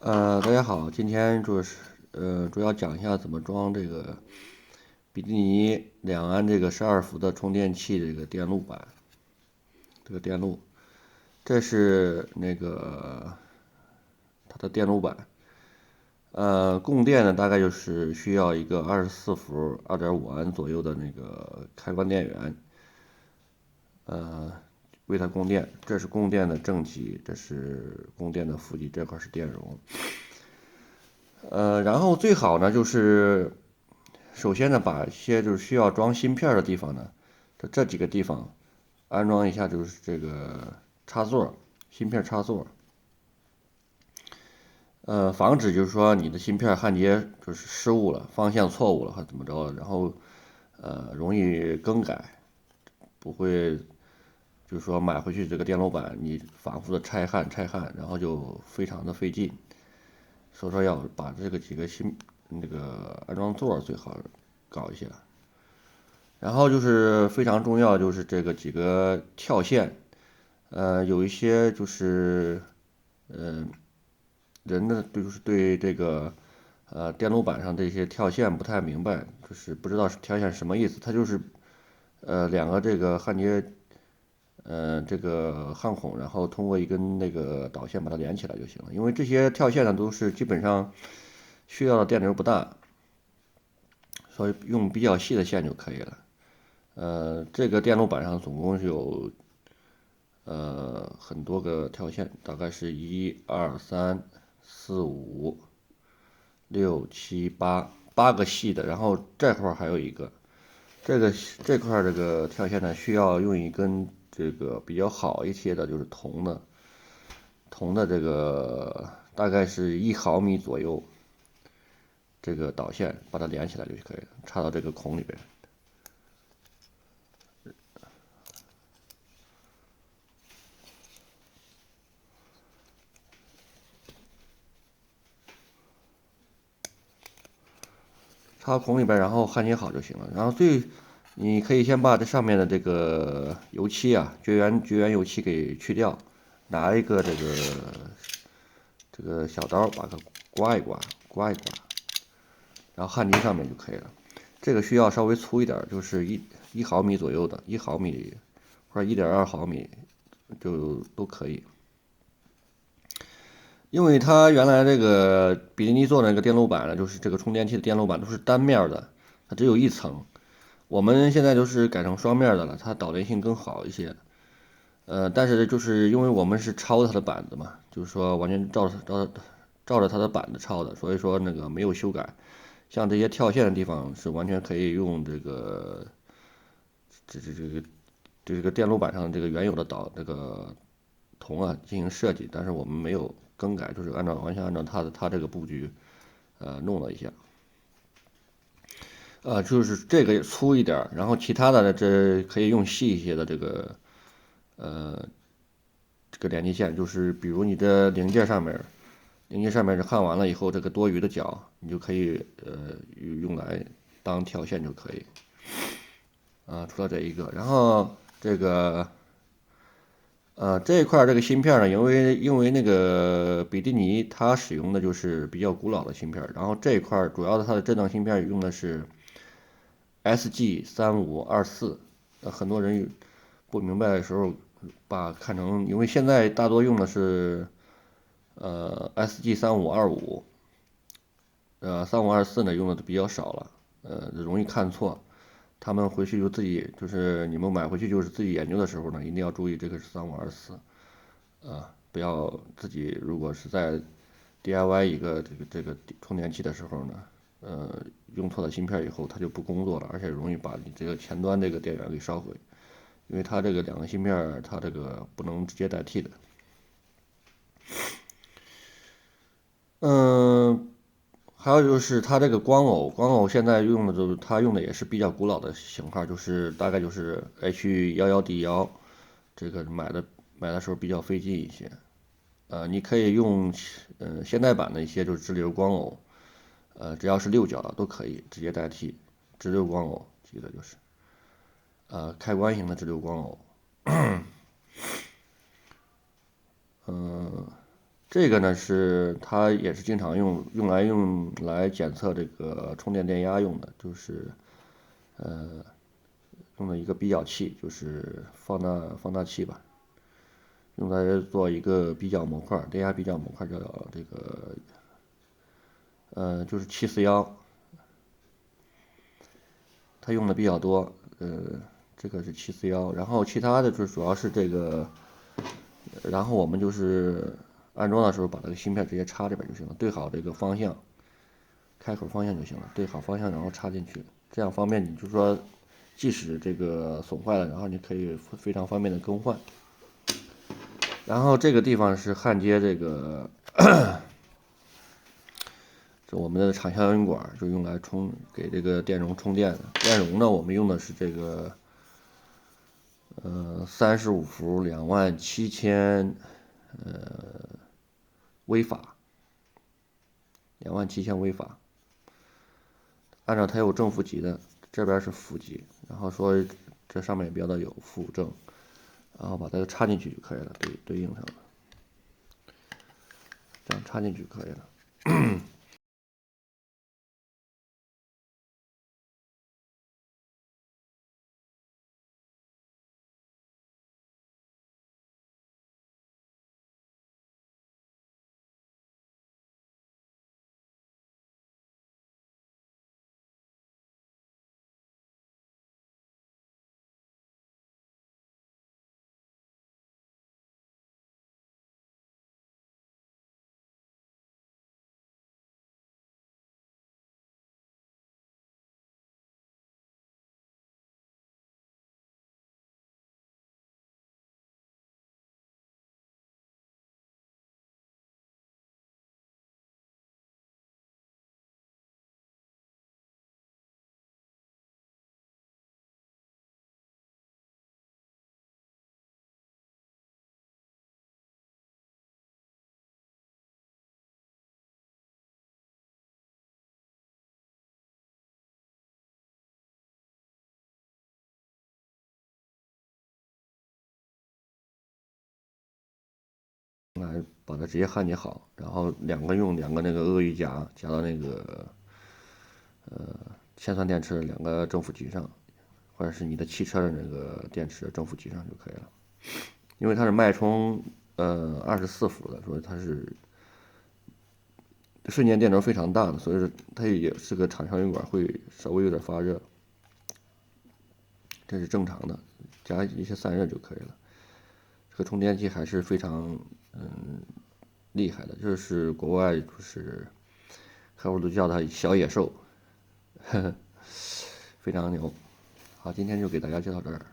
大家好，今天主要讲一下怎么装这个比基尼2安这个12伏的充电器这个电路板。这个电路，这是它的电路板。供电呢大概就是需要一个24伏2.5安左右的那个开关电源，为它供电。这是供电的正极，这是供电的负极，这块是电容。然后最好呢就是首先呢，把一些就是需要装芯片的地方呢，这几个地方安装一下，就是这个插座，芯片插座，防止就是说你的芯片焊接就是失误了，方向错误了或怎么着，然后容易更改，不会就是说买回去这个电路板你反复的拆焊，然后就非常的费劲，所以说要把这个几个安装座最好搞一下。然后就是非常重要，就是这个几个跳线，有一些就是人呢就是对这个电路板上这些跳线不太明白，就是不知道跳线什么意思。它就是两个这个焊接这个焊孔，然后通过一根那个导线把它连起来就行了。因为这些跳线呢都是基本上需要的电流不大，所以用比较细的线就可以了。这个电路板上总共是有很多个跳线，大概是1、2、3、4、5、6、7、8个细的，然后这块还有一个，这块这个跳线呢需要用一根这个比较好一些的，就是铜的这个大概是1毫米左右这个导线，把它连起来就可以了，插到这个孔里边。插到孔里边，然后焊接好就行了。然后你可以先把这上面的这个油漆啊，绝缘油漆给去掉，拿一个这个小刀把它刮一刮，然后焊接上面就可以了。这个需要稍微粗一点，就是一毫米左右的1毫米或者1.2毫米就都可以。因为它原来这个比基尼做的那个电路板呢，就是这个充电器的电路板都是单面的，它只有一层。我们现在都是改成双面的了，它导电性更好一些。但是就是因为我们是抄它的板子嘛，就是说完全照着它的板子抄的，所以说那个没有修改。像这些跳线的地方是完全可以用这个电路板上这个原有的这个铜啊进行设计，但是我们没有更改，就是完全按照它这个布局弄了一下。就是这个粗一点，然后其他的这可以用细一些的呃这个连接线，就是比如你的零件上面是焊完了以后，这个多余的角你就可以用来当跳线就可以。除了这一个，然后这一块这个芯片呢，因为那个比基尼它使用的就是比较古老的芯片，然后这一块主要的它的震荡芯片用的是 SG3524，很多人不明白的时候看成，因为现在大多用的是SG3525，3524呢用的比较少了，容易看错。他们回去就自己就是你们买回去就是自己研究的时候呢，一定要注意这个是3524，不要自己如果是在 DIY 一个这个充电器的时候呢，用错了芯片以后它就不工作了，而且容易把你这个前端这个电源给烧毁，因为它这个两个芯片它这个不能直接代替的。嗯，还有就是它这个光偶现在用的就是它用的也是比较古老的型号，就是大概就是 H11D1，这个买的时候比较费劲一些。你可以用现代版的一些就是直流光偶，只要是六角的都可以直接代替直流光偶，记得就是开关型的直流光偶。这个呢是它也是经常用来检测这个充电电压用的，就是用的一个比较器，就是放大器吧，用来做一个比较模块，电压比较模块叫这个就是741，它用的比较多，这个是741，然后其他的就主要是这个，然后我们就是安装的时候把这个芯片直接插这边就行了，对好这个方向，开口方向就行了，对好方向然后插进去，这样方便你就说，即使这个损坏了，然后你可以非常方便的更换。然后这个地方是焊接这个，这我们的场效应管，就用来给这个电容充电的。电容呢，我们用的是这个35伏27000微法，27000微法。按照它有正负极的，这边是负极，然后说这上面也标的有负正，然后把它插进去就可以了，对应上了，这样插进去就可以了。来把它直接焊接好，然后用两个那个鳄鱼夹到那个铅酸电池两个正负极上，或者是你的汽车的那个电池正负极上就可以了。因为它是脉冲24伏的，所以它是瞬间电流非常大的，所以说它也是个场效应管会稍微有点发热，这是正常的，加一些散热就可以了。这个充电器还是非常厉害的，就是国外就是客户都叫它小野兽，呵呵，非常牛。好，今天就给大家介绍这儿。